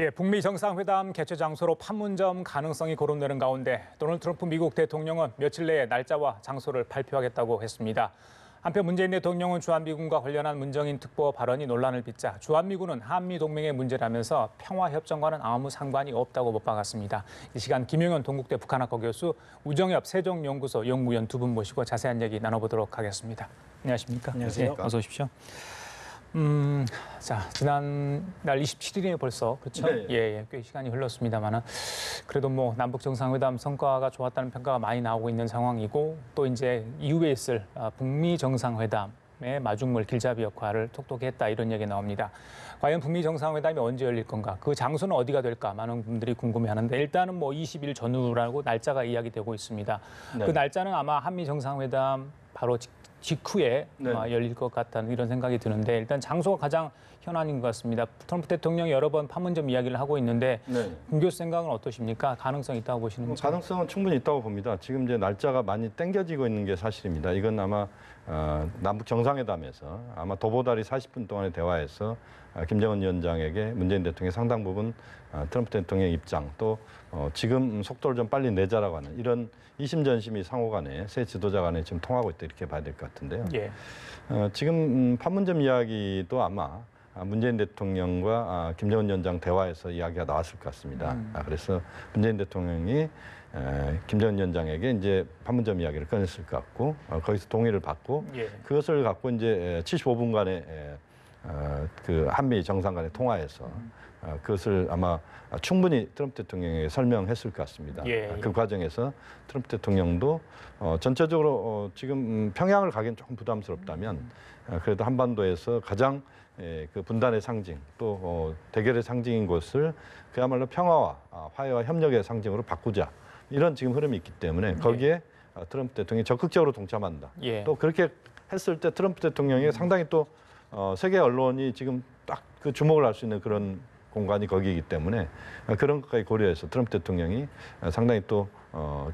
예, 북미 정상회담 개최 장소로 판문점 가능성이 거론되는 가운데 도널드 트럼프 미국 대통령은 며칠 내에 날짜와 장소를 발표하겠다고 했습니다. 한편 문재인 대통령은 주한미군과 관련한 문정인 특보 발언이 논란을 빚자 주한미군은 한미 동맹의 문제라면서 평화협정과는 아무 상관이 없다고 못 박았습니다. 이 시간 김용현 동국대 북한학과 교수, 우정엽 세종연구소 연구위원 두 분 모시고 자세한 얘기 나눠보도록 하겠습니다. 안녕하십니까? 안녕하세요. 네, 어서 오십시오. 자, 지난날 27일에 벌써 그렇죠? 네. 예, 꽤 시간이 흘렀습니다만은 그래도 뭐 남북 정상회담 성과가 좋았다는 평가가 많이 나오고 있는 상황이고 또 이제 이후에 있을 북미 정상회담의 마중물 길잡이 역할을 톡톡히 했다 이런 얘기 나옵니다. 과연 북미 정상회담이 언제 열릴 건가? 그 장소는 어디가 될까? 많은 분들이 궁금해하는데 일단은 뭐 20일 전후라고 날짜가 이야기되고 있습니다. 네. 그 날짜는 아마 한미 정상회담 바로 직후에 네. 열릴 것 같다는 이런 생각이 드는데 일단 장소가 가장 현안인 것 같습니다. 트럼프 대통령이 여러 번 판문점 이야기를 하고 있는데 네. 금 교수 생각은 어떠십니까? 가능성이 있다고 보시는지? 가능성은 충분히 있다고 봅니다. 지금 이제 날짜가 많이 땡겨지고 있는 게 사실입니다. 이건 아마 남북 정상회담에서 아마 도보다리 40분 동안의 대화에서 김정은 위원장에게 문재인 대통령이 상당 부분 트럼프 대통령의 입장 또 지금 속도를 좀 빨리 내자라고 하는 이런 이심전심이 상호간에 새 지도자 간에 지금 통하고 있다 이렇게 봐야 될 것 같은데요. 예. 지금 판문점 이야기도 아마 문재인 대통령과 김정은 위원장 대화에서 이야기가 나왔을 것 같습니다. 그래서 문재인 대통령이 김정은 위원장에게 이제 판문점 이야기를 꺼냈을 것 같고 거기서 동의를 받고 예. 그것을 갖고 이제 75분간의 그 한미 정상 간의 통화에서 그것을 아마 충분히 트럼프 대통령에게 설명했을 것 같습니다. 예. 그 과정에서 트럼프 대통령도 전체적으로 지금 평양을 가기엔 조금 부담스럽다면 그래도 한반도에서 가장 그 분단의 상징 또 대결의 상징인 곳을 그야말로 평화와 화해와 협력의 상징으로 바꾸자 이런 지금 흐름이 있기 때문에 거기에 트럼프 대통령이 적극적으로 동참한다. 예. 또 그렇게 했을 때 트럼프 대통령이 상당히 또 세계 언론이 지금 딱 그 주목을 할 수 있는 그런 공간이 거기이기 때문에 그런 것까지 고려해서 트럼프 대통령이 상당히 또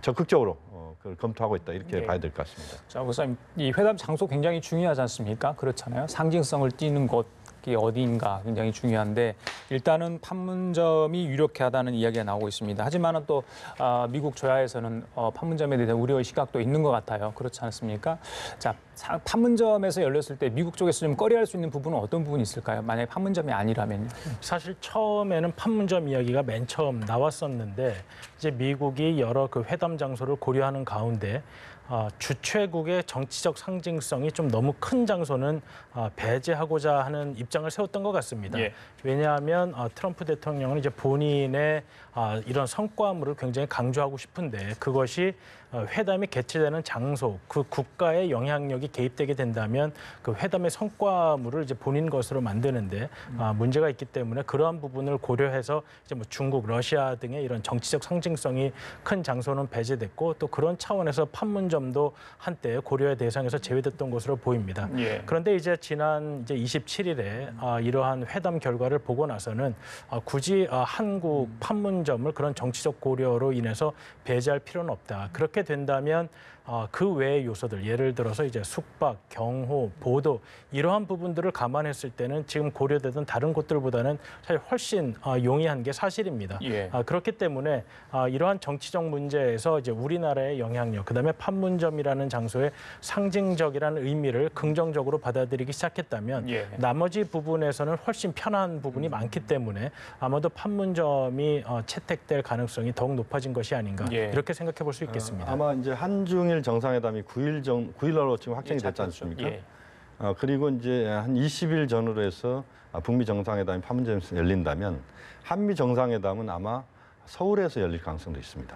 적극적으로 그걸 검토하고 있다 이렇게 예. 봐야 될 것 같습니다. 자, 목사님, 이 회담 장소 굉장히 중요하지 않습니까? 그렇잖아요. 상징성을 띠는 곳이 어디인가 굉장히 중요한데 일단은 판문점이 유력하다는 이야기가 나오고 있습니다. 하지만은 또 미국 조야에서는 판문점에 대한 우려의 시각도 있는 것 같아요. 그렇지 않습니까? 자, 판문점에서 열렸을 때 미국 쪽에서 좀 꺼려할 수 있는 부분은 어떤 부분이 있을까요? 만약에 판문점이 아니라면요. 사실 처음에는 판문점 이야기가 맨 처음 나왔었는데 이제 미국이 여러 그 회담 장소를 고려하는 가운데 주최국의 정치적 상징성이 좀 너무 큰 장소는 배제하고자 하는 입장을 세웠던 것 같습니다. 예. 왜냐하면 트럼프 대통령은 이제 본인의 이런 성과물을 굉장히 강조하고 싶은데 그것이 회담이 개최되는 장소, 그 국가의 영향력이 개입되게 된다면 그 회담의 성과물을 이제 본인 것으로 만드는데 문제가 있기 때문에 그러한 부분을 고려해서 이제 뭐 중국, 러시아 등의 이런 정치적 상징성이 큰 장소는 배제됐고 또 그런 차원에서 판문점도 한때 고려의 대상에서 제외됐던 것으로 보입니다. 예. 그런데 이제 지난 이제 27일에 이러한 회담 결과를 보고 나서는 굳이 한국 판문점을 그런 정치적 고려로 인해서 배제할 필요는 없다. 그렇게 된다면 그 외의 요소들, 예를 들어서 이제 숙박, 경호, 보도 이러한 부분들을 감안했을 때는 지금 고려되던 다른 곳들보다는 사실 훨씬 용이한 게 사실입니다. 예. 그렇기 때문에 이러한 정치적 문제에서 이제 우리나라의 영향력, 그다음에 판문점이라는 장소의 상징적이라는 의미를 긍정적으로 받아들이기 시작했다면 예. 나머지 부분에서는 훨씬 편한 부분이 많기 때문에 아마도 판문점이 채택될 가능성이 더욱 높아진 것이 아닌가 예. 이렇게 생각해 볼 수 있겠습니다. 아마 이제 한중일 정상회담이 9일로 지금 확정이 됐지 않습니까? 예. 그리고 이제 한 20일 전후로 해서 북미 정상회담이 판문점에서 열린다면 한미 정상회담은 아마 서울에서 열릴 가능성도 있습니다.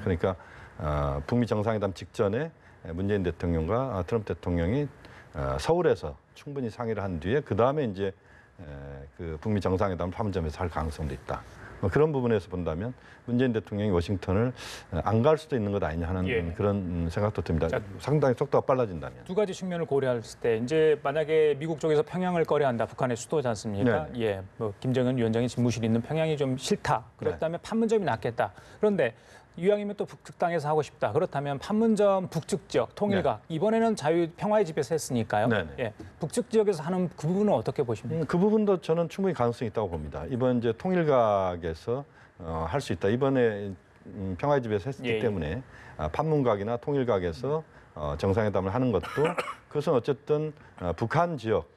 그러니까 북미 정상회담 직전에 문재인 대통령과 트럼프 대통령이 서울에서 충분히 상의를 한 뒤에 그 다음에 이제 그 북미 정상회담 판문점에서 할 가능성도 있다. 그런 부분에서 본다면 문재인 대통령이 워싱턴을 안 갈 수도 있는 것 아니냐 하는 예. 그런 생각도 듭니다. 자, 상당히 속도가 빨라진다면. 두 가지 측면을 고려했을 때 이제 만약에 미국 쪽에서 평양을 꺼려한다. 북한의 수도지 않습니까? 네. 예, 뭐 김정은 위원장이 집무실이 있는 평양이 좀 싫다. 그렇다면 판문점이 낫겠다. 그런데 이왕이면 또 북측 땅에서 하고 싶다. 그렇다면 판문점 북측 지역 통일각 이번에는 자유 평화의 집에서 했으니까요. 네네. 예, 북측 지역에서 하는 그 부분은 어떻게 보십니까? 그 부분도 저는 충분히 가능성이 있다고 봅니다. 이번 이제 통일각에서 할 수 있다. 이번에 평화의 집에서 했기 예, 예. 때문에 판문각이나 통일각에서 정상회담을 하는 것도 그것은 어쨌든 북한 지역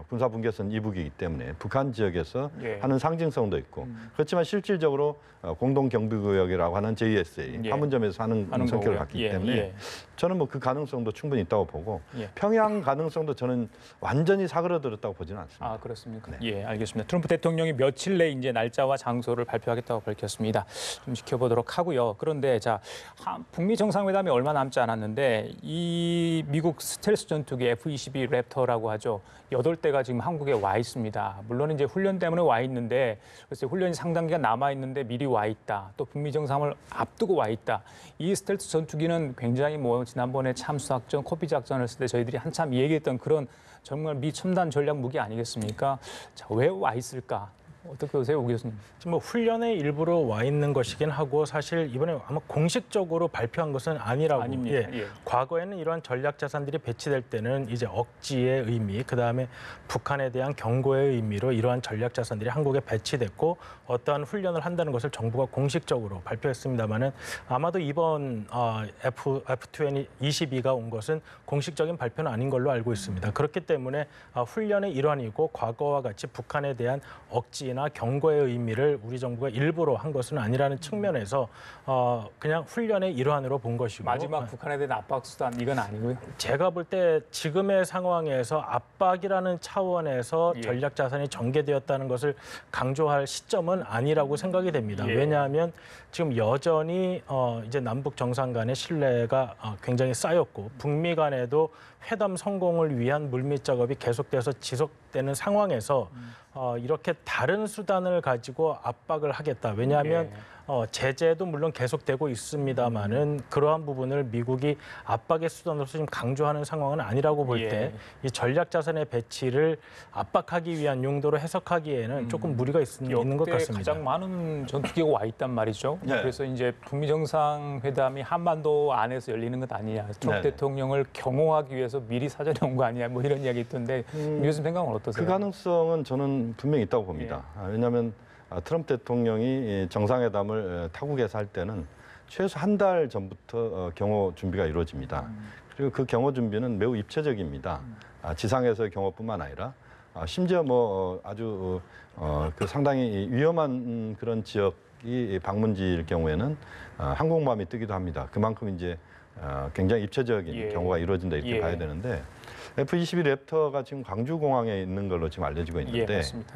군사분계선 이북이기 때문에 북한 지역에서 예. 하는 상징성도 있고 그렇지만 실질적으로 공동경비구역이라고 하는 JSA 예. 판문점에서 하는 성격을 거고요. 갖기 예, 때문에 예. 저는 뭐 그 가능성도 충분히 있다고 보고 예. 평양 가능성도 저는 완전히 사그러들었다고 보지는 않습니다. 아, 그렇습니까? 네. 예, 알겠습니다. 트럼프 대통령이 며칠 내 이제 날짜와 장소를 발표하겠다고 밝혔습니다. 좀 지켜보도록 하고요. 그런데 자, 북미 정상회담이 얼마 남지 않았는데 이 미국 스텔스 전투기 F-22 랩터라고 하죠. 8대가 지금 한국에 와 있습니다. 물론 이제 훈련 때문에 와 있는데 글쎄 훈련이 상당 기간 남아 있는데 미리 와 있다. 또 북미 정상을 앞두고 와 있다. 이 스텔스 전투기는 굉장히 뭐 지난번에 참수작전, 코피 작전을 했을 때 저희들이 한참 얘기했던 그런 정말 미 첨단 전략 무기 아니겠습니까? 자, 왜 와 있을까? 어떻게 보세요, 오 교수님? 지금 뭐 훈련의 일부로 와 있는 것이긴 하고 사실 이번에 아마 공식적으로 발표한 것은 아니라고. 아닙니다. 예. 과거에는 이러한 전략 자산들이 배치될 때는 이제 억지의 의미, 그다음에 북한에 대한 경고의 의미로 이러한 전략 자산들이 한국에 배치됐고 어떠한 훈련을 한다는 것을 정부가 공식적으로 발표했습니다마는 아마도 이번 F-22가 온 것은 공식적인 발표는 아닌 걸로 알고 있습니다. 그렇기 때문에 훈련의 일환이고 과거와 같이 북한에 대한 억지나 경고의 의미를 우리 정부가 일부러 한 것은 아니라는 측면에서 그냥 훈련의 일환으로 본 것이고 마지막 북한에 대한 압박 수단 이건 아니고요. 제가 볼 때 지금의 상황에서 압박이라는 차원에서 예. 전략 자산이 전개되었다는 것을 강조할 시점은 아니라고 생각이 됩니다. 예. 왜냐하면 지금 여전히 이제 남북 정상 간의 신뢰가 굉장히 쌓였고 북미 간에도 회담 성공을 위한 물밑 작업이 계속돼서 지속되는 상황에서 이렇게 다른 수단을 가지고 압박을 하겠다. 왜냐하면 제재도 물론 계속되고 있습니다만은 그러한 부분을 미국이 압박의 수단으로서 지금 강조하는 상황은 아니라고 볼 때 이 전략 자산의 배치를 압박하기 위한 용도로 해석하기에는 조금 무리가 있는 것 역대 같습니다. 가장 많은 전투기가 와 있단 말이죠. 네. 그래서 이제 북미 정상회담이 한반도 안에서 열리는 것 아니냐. 트럼프 네. 대통령을 경호하기 위해서 미리 사전에 온 거 아니냐. 뭐 이런 이야기 있던데 교수님 생각은 어떠세요? 그 가능성은 저는 분명히 있다고 봅니다. 왜냐하면 트럼프 대통령이 정상회담을 타국에서 할 때는 최소 한 달 전부터 경호 준비가 이루어집니다. 그리고 그 경호 준비는 매우 입체적입니다. 지상에서의 경호뿐만 아니라 심지어 뭐 아주 그 상당히 위험한 그런 지역이 방문지일 경우에는 항공모함이 뜨기도 합니다. 그만큼 이제 굉장히 입체적인 예. 경호가 이루어진다 이렇게 예. 봐야 되는데 F-22 랩터가 지금 광주공항에 있는 걸로 지금 알려지고 예, 있는데 맞습니다.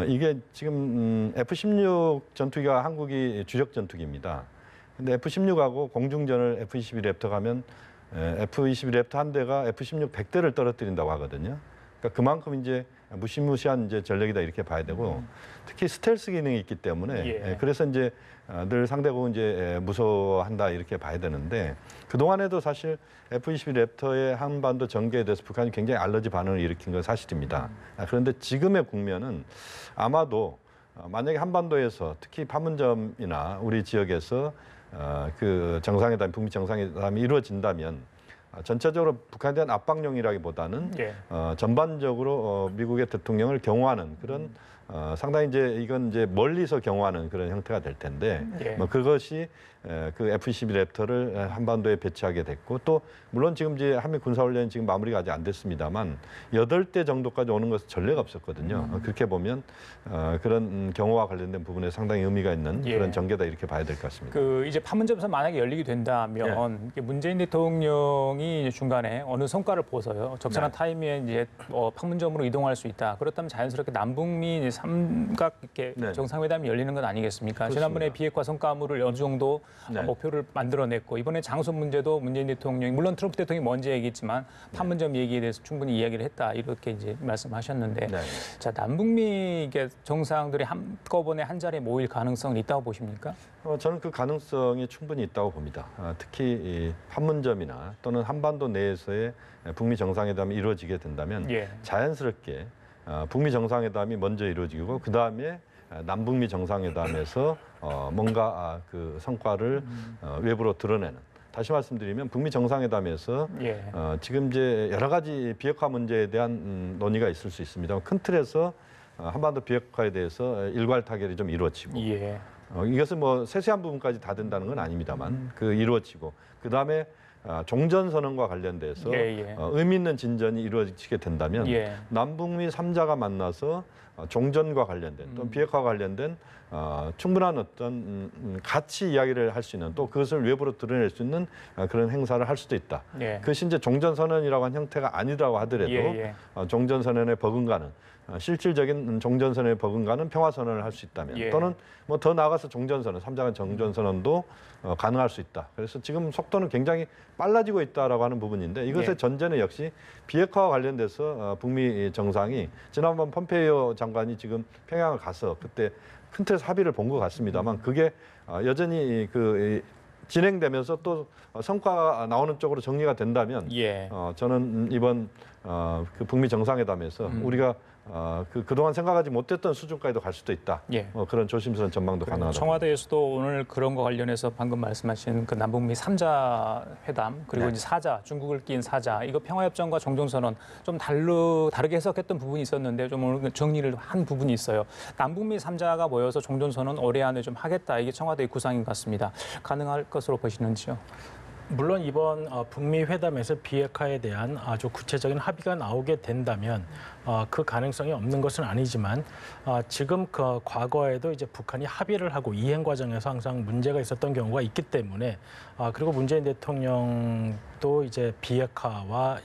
이게 지금 F-16 전투기가 한국이 주력 전투기입니다. 근데 F-16하고 공중전을 F-22 랩터 가면 F-22 랩터 한 대가 F-16 100대를 떨어뜨린다고 하거든요. 그러니까 그만큼 이제 무시무시한 이제 전력이다 이렇게 봐야 되고 특히 스텔스 기능이 있기 때문에 예. 그래서 이제 늘 상대국은 이제 무서워한다 이렇게 봐야 되는데 그동안에도 사실 F-22 랩터의 한반도 전개에 대해서 북한이 굉장히 알러지 반응을 일으킨 건 사실입니다. 그런데 지금의 국면은 아마도 만약에 한반도에서 특히 판문점이나 우리 지역에서 그 정상회담, 북미 정상회담이 이루어진다면 전체적으로 북한에 대한 압박용이라기보다는 예. 전반적으로 미국의 대통령을 경호하는 그런 상당히 이제 이건 이제 멀리서 경호하는 그런 형태가 될 텐데 예. 뭐 그것이 그 F-22 랩터를 한반도에 배치하게 됐고 또 물론 지금 이제 한미 군사훈련이 지금 마무리가 아직 안 됐습니다만 8대 정도까지 오는 것은 전례가 없었거든요. 그렇게 보면 그런 경호와 관련된 부분에 상당히 의미가 있는 예. 그런 전개다 이렇게 봐야 될 것 같습니다. 그 이제 판문점에서 만약에 열리게 된다면 문재인 대통령이 이제 중간에 어느 성과를 보서요 적절한 네. 타이밍에 이제 판문점으로 이동할 수 있다. 그렇다면 자연스럽게 남북미 이제 삼각 이렇게 네. 정상회담이 열리는 건 아니겠습니까? 그렇습니다. 지난번에 비핵화 성과물을 어느 정도 네. 목표를 만들어냈고 이번에 장소 문제도 문재인 대통령이 물론 트럼프 대통령이 먼저 얘기했지만 판문점 얘기에 대해서 충분히 이야기를 했다 이렇게 이제 말씀하셨는데 네. 자 남북미 이게 정상들이 한꺼번에 한 자리에 모일 가능성은 있다고 보십니까? 저는 그 가능성이 충분히 있다고 봅니다. 특히 이 판문점이나 또는 한반도 내에서의 북미 정상회담이 이루어지게 된다면 예. 자연스럽게 북미 정상회담이 먼저 이루어지고 그 다음에 남북미 정상회담에서 뭔가 그 성과를 외부로 드러내는. 다시 말씀드리면 북미 정상회담에서 예. 지금 이제 여러 가지 비핵화 문제에 대한 논의가 있을 수 있습니다. 큰 틀에서 한반도 비핵화에 대해서 일괄 타결이 좀 이루어지고 예. 이것은 뭐 세세한 부분까지 다 된다는 건 아닙니다만 그 이루어지고 그다음에 종전선언과 관련돼서 의미 있는 진전이 이루어지게 된다면 남북미 3자가 만나서 종전과 관련된 또는 비핵화 관련된 충분한 어떤 가치 이야기를 할 수 있는 또 그것을 외부로 드러낼 수 있는 그런 행사를 할 수도 있다. 그것이 이제 종전선언이라고 한 형태가 아니라고 하더라도 종전선언에 버금가는 실질적인 종전선언에 버금가는 평화선언을 할 수 있다면 또는 뭐 더 나아가서 종전선언, 3자 종전선언도 가능할 수 있다. 그래서 지금 속도는 굉장히 빨라지고 있다라고 하는 부분인데 이것의 전제는 역시 비핵화와 관련돼서 북미 정상이 지난번 폼페이오 장관이 지금 평양을 가서 그때 큰 틀에서 합의를 본 것 같습니다만 그게 여전히 그 진행되면서 또 성과가 나오는 쪽으로 정리가 된다면 저는 이번 그 북미 정상회담에서 우리가 그동안 생각하지 못했던 수준까지도 갈 수도 있다. 그런 조심스러운 전망도 가능하다. 청와대에서도 오늘 그런 거 관련해서 방금 말씀하신 그 남북미 3자 회담 그리고 이제 4자 중국을 낀 4자 이거 평화협정과 종전선언 좀 다르게 해석했던 부분이 있었는데 좀 오늘 정리를 한 부분이 있어요. 남북미 3자가 모여서 종전선언 올해 안에 좀 하겠다 이게 청와대의 구상인 것 같습니다. 가능할 것으로 보시는지요? 물론 이번 북미 회담에서 비핵화에 대한 아주 구체적인 합의가 나오게 된다면 그 가능성이 없는 것은 아니지만 지금 그 과거에도 이제 북한이 합의를 하고 이행 과정에서 항상 문제가 있었던 경우가 있기 때문에 그리고 문재인 대통령도 이제 비핵화가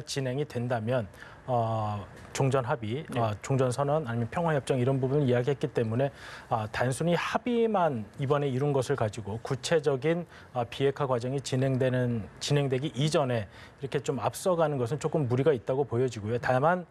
진행이 된다면 종전 합의, 종전 선언 아니면 평화 협정 이런 부분을 이야기했기 때문에 단순히 합의만 이번에 이룬 것을 가지고 구체적인 비핵화 과정이 진행되기 이전에 이렇게 좀 앞서가는 것은 조금 무리가 있다고 보여지고요. 다만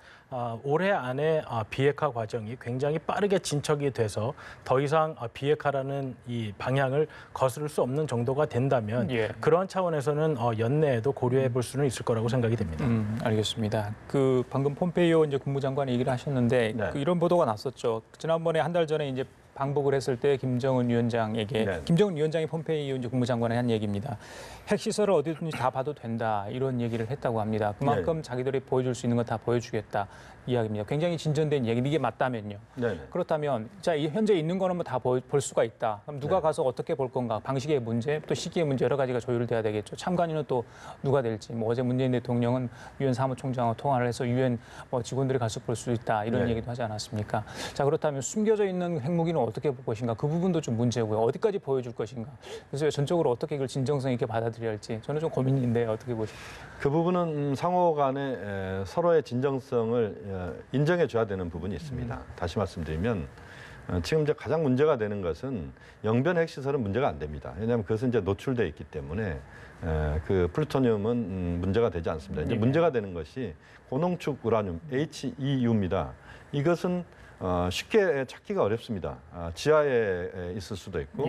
올해 안에 비핵화 과정이 굉장히 빠르게 진척이 돼서 더 이상 비핵화라는 이 방향을 거스를 수 없는 정도가 된다면 그런 차원에서는 연내에도 고려해 볼 수는 있을 거라고 생각이 됩니다. 알겠습니다. 그 방금 폼페이오 이제 국무장관이 얘기를 하셨는데 그 이런 보도가 났었죠. 지난번에 한 달 전에 이제 방북을 했을 때 김정은 위원장에게 김정은 위원장이 폼페이오 이제 국무장관에 한 얘기입니다. 핵시설을 어디든지 다 봐도 된다 이런 얘기를 했다고 합니다. 그만큼 자기들이 보여줄 수 있는 거 다 보여주겠다 이야기입니다. 굉장히 진전된 얘기 이게 맞다면요. 그렇다면 자 현재 있는 거는 뭐 다 볼 수가 있다. 그럼 누가 가서 어떻게 볼 건가? 방식의 문제 또 시기의 문제 여러 가지가 조율돼야 되겠죠. 참관인은 또 누가 될지. 뭐 어제 문재인 대통령은 유엔 사무총장과 통화를 해서 유엔 직원들이 가서 볼 수 있다 이런 얘기도 하지 않았습니까? 자 그렇다면 숨겨져 있는 핵무기는 어떻게 볼 것인가? 그 부분도 좀 문제고요. 어디까지 보여줄 것인가? 그래서 전적으로 어떻게 이걸 진정성 있게 받아들여야 할지 저는 좀 고민인데 어떻게 보십니까? 그 부분은 상호 간에 서로의 진정성을 인정해 줘야 되는 부분이 있습니다. 다시 말씀드리면 지금 이제 가장 문제가 되는 것은 영변 핵시설은 문제가 안 됩니다. 왜냐하면 그것은 이제 노출돼 있기 때문에 그 플루토늄은 문제가 되지 않습니다. 이제 문제가 되는 것이 고농축 우라늄 HEU입니다. 이것은 쉽게 찾기가 어렵습니다. 지하에 있을 수도 있고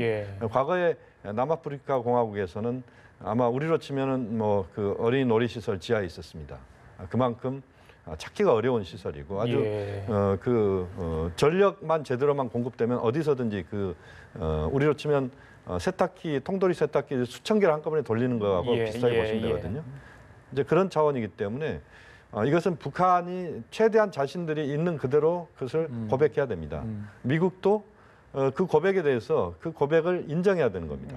과거에 남아프리카 공화국에서는 아마 우리로 치면은 뭐 그 어린이 놀이시설 지하에 있었습니다. 그만큼 찾기가 어려운 시설이고 아주 전력만 제대로만 공급되면 어디서든지 우리로 치면 세탁기 통돌이 세탁기 수천 개를 한꺼번에 돌리는 거하고 비슷하게 보시면 되거든요. 이제 그런 차원이기 때문에 이것은 북한이 최대한 자신들이 있는 그대로 그것을 고백해야 됩니다. 미국도 그 고백에 대해서 그 고백을 인정해야 되는 겁니다.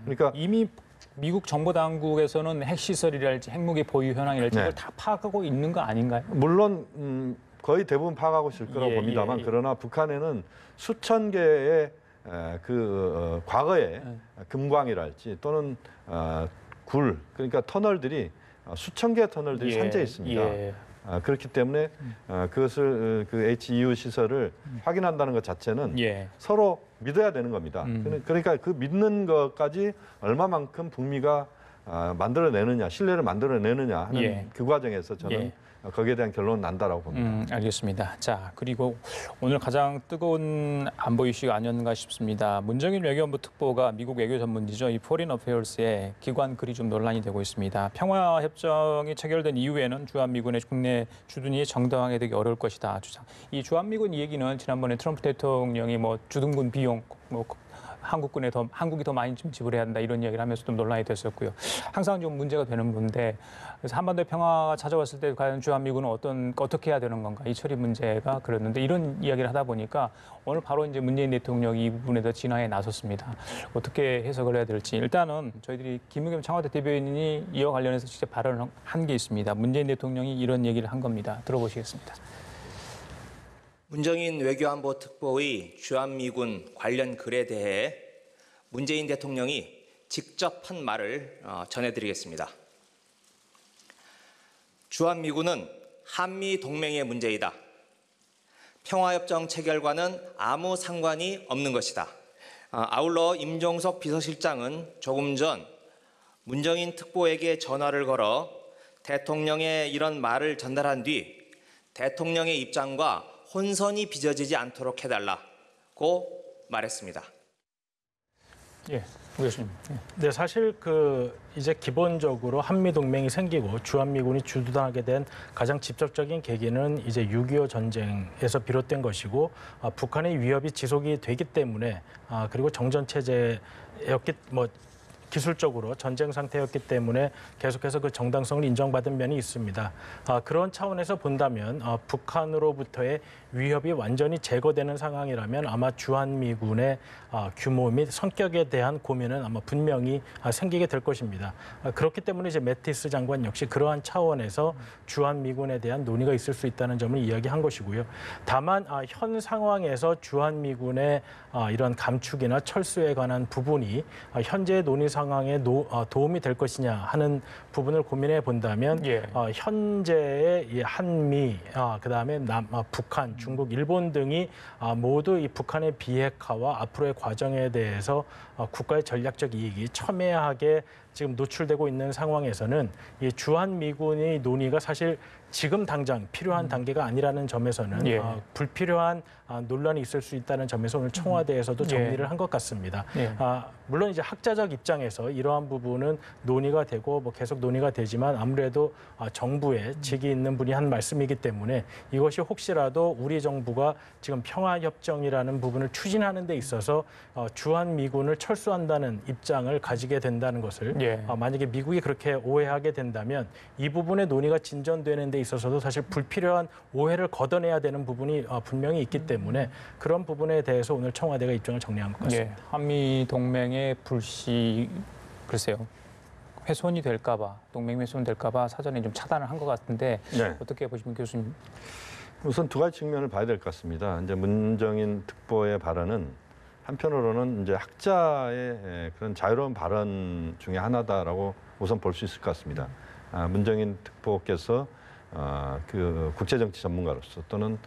그러니까 이미 미국 정보 당국에서는 핵시설이랄지 핵무기 보유 현황이랄지 그걸 다 파악하고 있는 거 아닌가요? 물론 거의 대부분 파악하고 있을 거라고 봅니다만 그러나 북한에는 수천 개의 과거의 금광이랄지 또는 굴 그러니까 터널들이 수천 개의 터널들이 산재해 있습니다. 그렇기 때문에 그것을 그 HEU 시설을 확인한다는 것 자체는 서로 믿어야 되는 겁니다. 그러니까 그 믿는 것까지 얼마만큼 북미가 만들어내느냐, 신뢰를 만들어내느냐 하는 그 과정에서 저는 거기에 대한 결론은 난다라고 봅니다. 알겠습니다. 자, 그리고 오늘 가장 뜨거운 안보 이슈가 아니었는가 싶습니다. 문정인 외교안보 특보가 미국 외교 전문지죠. 이 포린 어페어스의 기관 글이 좀 논란이 되고 있습니다. 평화협정이 체결된 이후에는 주한미군의 국내 주둔이 정당하게 되기 어려울 것이다. 주장. 이 주한미군 이 얘기는 지난번에 트럼프 대통령이 뭐 주둔군 비용 뭐 한국이 더 많이 좀 지불해야 한다 이런 이야기를 하면서 좀 논란이 됐었고요. 항상 좀 문제가 되는 문제. 그래서 한반도에 평화가 찾아왔을 때 과연 주한미군은 어떻게 해야 되는 건가 이 처리 문제가 그랬는데 이런 이야기를 하다 보니까 오늘 바로 이제 문재인 대통령이 이 부분에 더 진화에 나섰습니다. 어떻게 해석을 해야 될지 일단은 저희들이 김의겸 청와대 대변인이 이와 관련해서 직접 발언을 한 게 있습니다. 문재인 대통령이 이런 얘기를 한 겁니다. 들어보시겠습니다. 문정인 외교안보 특보의 주한미군 관련 글에 대해 문재인 대통령이 직접 한 말을 전해드리겠습니다. 주한미군은 한미 동맹의 문제이다. 평화협정 체결과는 아무 상관이 없는 것이다. 아울러 임종석 비서실장은 조금 전 문정인 특보에게 전화를 걸어 대통령의 이런 말을 전달한 뒤 대통령의 입장과 혼선이 빚어지지 않도록 해달라고 말했습니다. 예, 교수님. 네, 사실 이제 기본적으로 한미 동맹이 생기고 주한미군이 주둔하게 된 가장 직접적인 계기는 이제 6.25 전쟁에서 비롯된 것이고 북한의 위협이 지속이 되기 때문에 그리고 정전 체제였기 기술적으로 전쟁 상태였기 때문에 계속해서 그 정당성을 인정받은 면이 있습니다. 그런 차원에서 본다면 북한으로부터의 위협이 완전히 제거되는 상황이라면 아마 주한미군의 규모 및 성격에 대한 고민은 아마 분명히 생기게 될 것입니다. 그렇기 때문에 이제 매티스 장관 역시 그러한 차원에서 주한미군에 대한 논의가 있을 수 있다는 점을 이야기한 것이고요. 다만 현 상황에서 주한미군의 이런 감축이나 철수에 관한 부분이 현재의 논의 상황에 도움이 될 것이냐 하는 부분을 고민해 본다면 현재의 이 한미, 그다음에 북한, 중국, 일본 등이 모두 이 북한의 비핵화와 앞으로의 과정에 대해서 국가의 전략적 이익이 첨예하게 지금 노출되고 있는 상황에서는 이 주한미군의 논의가 사실 지금 당장 필요한 단계가 아니라는 점에서는 불필요한 논란이 있을 수 있다는 점에서 오늘 청와대에서도 정리를 한 것 같습니다. 물론 이제 학자적 입장에서 이러한 부분은 논의가 되고 계속 논의가 되지만 아무래도 정부에 직이 있는 분이 한 말씀이기 때문에 이것이 혹시라도 우리 정부가 지금 평화협정이라는 부분을 추진하는 데 있어서 주한미군을 철수한다는 입장을 가지게 된다는 것을 만약에 미국이 그렇게 오해하게 된다면 이 부분의 논의가 진전되는 데 있어서도 사실 불필요한 오해를 걷어내야 되는 부분이 분명히 있기 때문에 그런 부분에 대해서 오늘 청와대가 입장을 정리한 것 같습니다. 한미 동맹의 불씨 글쎄요. 훼손이 될까 봐, 동맹 훼손될까 봐 사전에 좀 차단을 한 것 같은데 어떻게 보시면 교수님? 우선 두 가지 측면을 봐야 될 것 같습니다. 이제 문정인 특보의 발언은 한편으로는 이제 학자의 그런 자유로운 발언 중에 하나다라고 우선 볼 수 있을 것 같습니다. 문정인 특보께서 그 국제정치 전문가로서 또는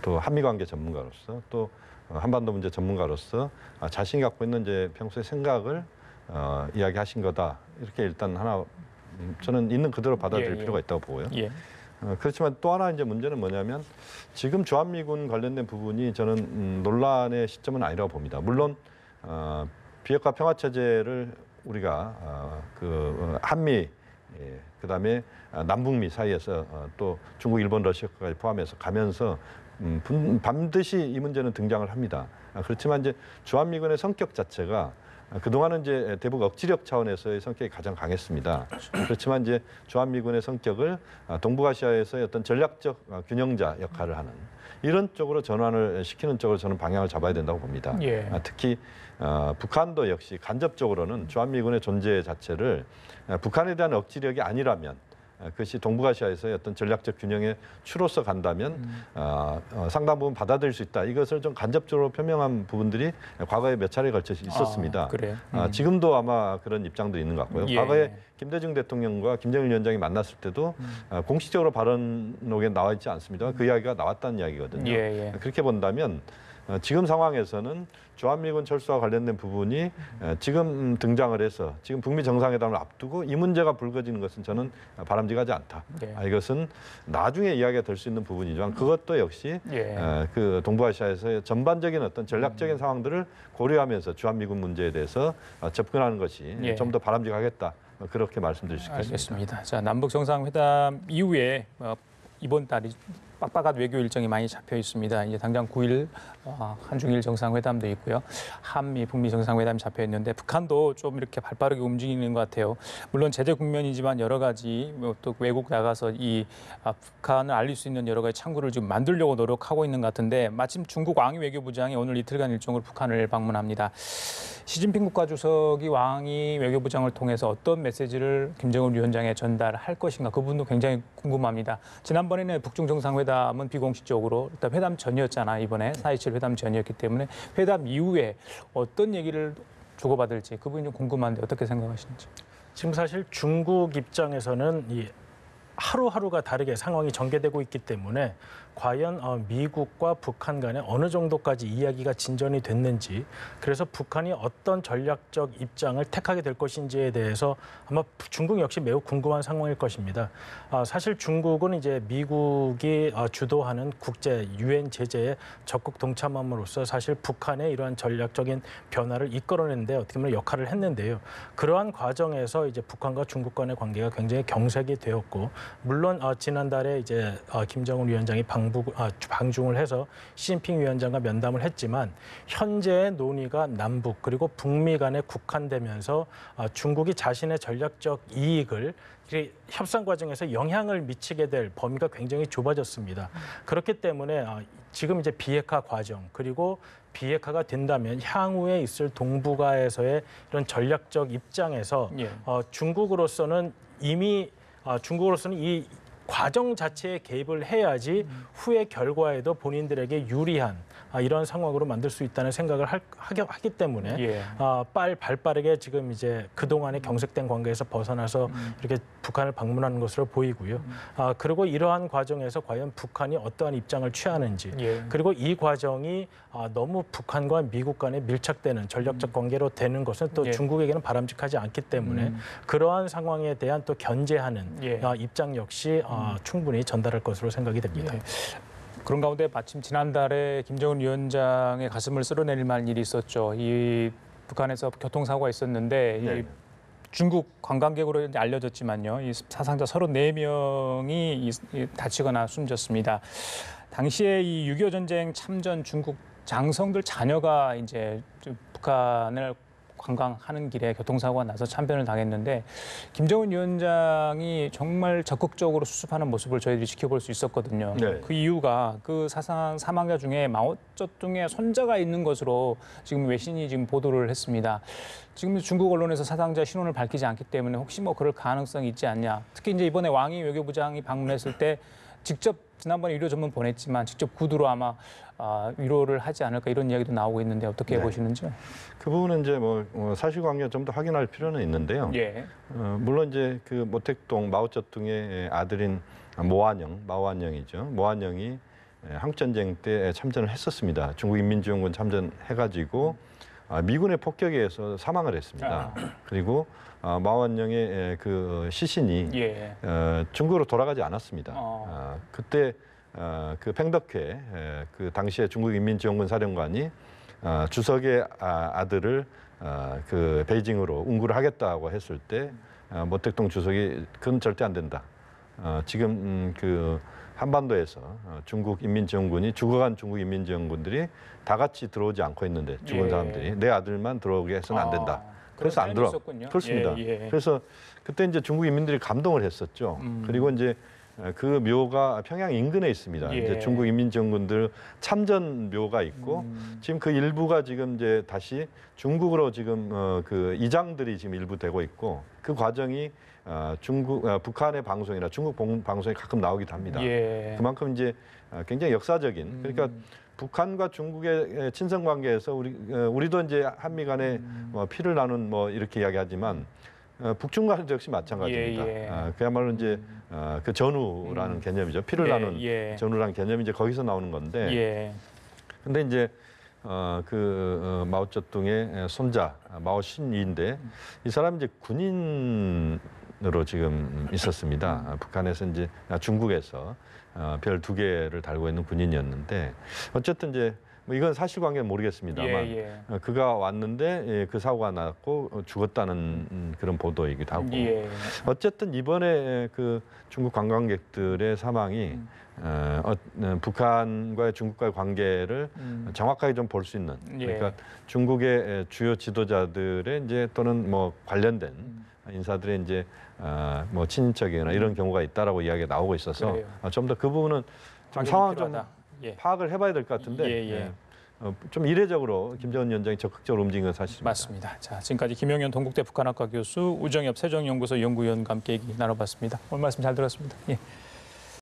또 한미관계 전문가로서 또 한반도 문제 전문가로서 자신이 갖고 있는 이제 평소의 생각을 이야기하신 거다 이렇게 일단 하나 저는 있는 그대로 받아들일 필요가 있다고 보고요. 그렇지만 또 하나 이제 문제는 뭐냐면 지금 주한미군 관련된 부분이 저는 논란의 시점은 아니라고 봅니다. 물론 비핵화 평화 체제를 우리가 한미 그다음에 남북미 사이에서 또 중국, 일본, 러시아까지 포함해서 가면서 반드시 이 문제는 등장을 합니다. 그렇지만 이제 주한미군의 성격 자체가 그동안은 이제 대북 억지력 차원에서의 성격이 가장 강했습니다. 그렇지만 이제 주한미군의 성격을 동북아시아에서의 어떤 전략적 균형자 역할을 하는 이런 쪽으로 전환을 시키는 쪽으로 저는 방향을 잡아야 된다고 봅니다. 특히 북한도 역시 간접적으로는 주한미군의 존재 자체를 북한에 대한 억지력이 아니라면 그것이 동북아시아에서의 어떤 전략적 균형의 추로서 간다면 상당 부분 받아들일 수 있다. 이것을 좀 간접적으로 표명한 부분들이 과거에 몇 차례 걸쳐 있었습니다. 그래요? 지금도 아마 그런 입장도 있는 것 같고요. 과거에 김대중 대통령과 김정일 위원장이 만났을 때도 공식적으로 발언록에 나와 있지 않습니다. 그 이야기가 나왔다는 이야기거든요. 그렇게 본다면 지금 상황에서는 주한미군 철수와 관련된 부분이 지금 등장을 해서 지금 북미 정상회담을 앞두고 이 문제가 불거지는 것은 저는 바람직하지 않다. 네. 이것은 나중에 이야기가 될 수 있는 부분이지만 그것도 역시 예. 그 동북아시아에서의 전반적인 어떤 전략적인 상황들을 고려하면서 주한미군 문제에 대해서 접근하는 것이 예. 좀 더 바람직하겠다. 그렇게 말씀드릴 수 있겠습니다. 알겠습니다. 자, 남북 정상회담 이후에 이번 달이 빡빡한 외교 일정이 많이 잡혀 있습니다. 이제 당장 9일 한중일 정상회담도 있고요. 한미, 북미 정상회담이 잡혀 있는데 북한도 좀 이렇게 발빠르게 움직이는 것 같아요. 물론 제재 국면이지만 여러 가지 또 외국 나가서 이 북한을 알릴 수 있는 여러 가지 창구를 지금 만들려고 노력하고 있는 것 같은데 마침 중국 왕이 외교부장이 오늘 이틀간 일정으로 북한을 방문합니다. 시진핑 국가주석이 왕이 외교부장을 통해서 어떤 메시지를 김정은 위원장에 전달할 것인가 그 부분도 굉장히 궁금합니다. 지난번에는 북중 정상회담은 비공식적으로 일단 회담 전이었잖아. 이번에 4.27 회담 전이었기 때문에 회담 이후에 어떤 얘기를 주고받을지 그 부분이 좀 궁금한데 어떻게 생각하시는지. 지금 사실 중국 입장에서는 이 하루하루가 다르게 상황이 전개되고 있기 때문에 과연 미국과 북한 간에 어느 정도까지 이야기가 진전이 됐는지, 그래서 북한이 어떤 전략적 입장을 택하게 될 것인지에 대해서 아마 중국 역시 매우 궁금한 상황일 것입니다. 사실 중국은 이제 미국이 주도하는 국제 유엔 제재에 적극 동참함으로써 사실 북한의 이러한 전략적인 변화를 이끌어내는데 어떻게 보면 역할을 했는데요. 그러한 과정에서 이제 북한과 중국 간의 관계가 굉장히 경색이 되었고, 물론 지난달에 이제 김정은 위원장이 방중을 해서 시진핑 위원장과 면담을 했지만 현재의 논의가 남북 그리고 북미 간에 국한되면서 중국이 자신의 전략적 이익을 협상 과정에서 영향을 미치게 될 범위가 굉장히 좁아졌습니다. 그렇기 때문에 지금 이제 비핵화 과정 그리고 비핵화가 된다면 향후에 있을 동북아에서의 이런 전략적 입장에서 중국으로서는 이미 이 과정 자체에 개입을 해야지 후의 결과에도 본인들에게 유리한 이런 상황으로 만들 수 있다는 생각을 하기 때문에 발빠르게 지금 이제 그동안의 경색된 관계에서 벗어나서 이렇게 북한을 방문하는 것으로 보이고요. 그리고 이러한 과정에서 과연 북한이 어떠한 입장을 취하는지 그리고 이 과정이 너무 북한과 미국 간에 밀착되는 전략적 관계로 되는 것은 또 중국에게는 바람직하지 않기 때문에 그러한 상황에 대한 또 견제하는 입장 역시 충분히 전달할 것으로 생각이 됩니다. 그런 가운데 마침 지난달에 김정은 위원장의 가슴을 쓸어내릴 만한 일이 있었죠. 이 북한에서 교통사고가 있었는데 이 중국 관광객으로 이제 알려졌지만요. 이 사상자 34명이 다치거나 숨졌습니다. 당시에 이 6.25 전쟁 참전 중국 장성들 자녀가 이제 북한을 관광하는 길에 교통사고가 나서 참변을 당했는데 김정은 위원장이 정말 적극적으로 수습하는 모습을 저희들이 지켜볼 수 있었거든요. 그 이유가 그 사망자 중에 마오쩌둥의 손자가 있는 것으로 지금 외신이 지금 보도를 했습니다. 지금 중국 언론에서 사상자 신원을 밝히지 않기 때문에 혹시 뭐 그럴 가능성이 있지 않냐. 특히 이제 이번에 왕이 외교부장이 방문했을 때 직접 지난번에 위로 전문 보냈지만 직접 구두로 아마 위로를 하지 않을까 이런 이야기도 나오고 있는데 어떻게 보시는지요? 그 부분은 이제 사실관계를 좀 더 확인할 필요는 있는데요. 물론 이제 그 모택동 마오쩌둥의 아들인 마오안영이죠. 모안영이 한국전쟁 때 참전을 했었습니다. 중국인민지원군 참전해가지고 미군의 폭격에 의해서 사망을 했습니다. 그리고 마오안영의 그 시신이 중국으로 돌아가지 않았습니다. 그때 그 팽덕회 그 당시에 중국인민지원군 사령관이 주석의 아들을 그 베이징으로 운구를 하겠다고 했을 때 모택동 주석이 그건 절대 안 된다. 지금 그 한반도에서 중국 인민지원군이 죽어간 중국 인민지원군들이 다 같이 들어오지 않고 있는데 죽은 사람들이 내 아들만 들어오게 해서는 안 된다. 그래서 안 들어. 그렇습니다. 그래서 그때 이제 중국 인민들이 감동을 했었죠. 그리고 이제 그 묘가 평양 인근에 있습니다. 이제 중국 인민지원군들 참전 묘가 있고 지금 그 일부가 지금 이제 다시 중국으로 지금 그 이장들이 지금 일부 되고 있고 그 과정이 북한의 방송이나 중국 방송에 가끔 나오기도 합니다. 그만큼 이제 굉장히 역사적인 그러니까 북한과 중국의 친선 관계에서 우리도 이제 한미 간에 피를 나눈 이렇게 이야기하지만 북중 간도 역시 마찬가지입니다. 그야말로 이제 그 전우라는 개념이죠. 피를 나눈 전우라는 개념이 이제 거기서 나오는 건데. 근데 이제 마오쩌둥의 손자 마오신이인데 이 사람 이제 군인으로 지금 있었습니다. 북한에서 이제 중국에서 별 2개를 달고 있는 군인이었는데 어쨌든 이제 뭐 이건 사실관계는 모르겠습니다만 그가 왔는데 그 사고가 났고 죽었다는 그런 보도이기도 하고 어쨌든 이번에 그 중국 관광객들의 사망이 북한과의 중국과의 관계를 정확하게 좀 볼 수 있는 그러니까 중국의 주요 지도자들의 이제 또는 뭐 관련된 인사들의 이제 뭐 친인척이나 이런 경우가 있다라고 이야기가 나오고 있어서 좀 더 그 부분은 좀 상황 좀 파악을 해봐야 될 것 같은데 좀 이례적으로 김정은 위원장이 적극적으로 움직인 건 사실입니다. 맞습니다. 자, 지금까지 김용현 동국대 북한학과 교수, 우정엽 세종연구소 연구위원과 함께 얘기 나눠봤습니다. 오늘 말씀 잘 들었습니다. 예.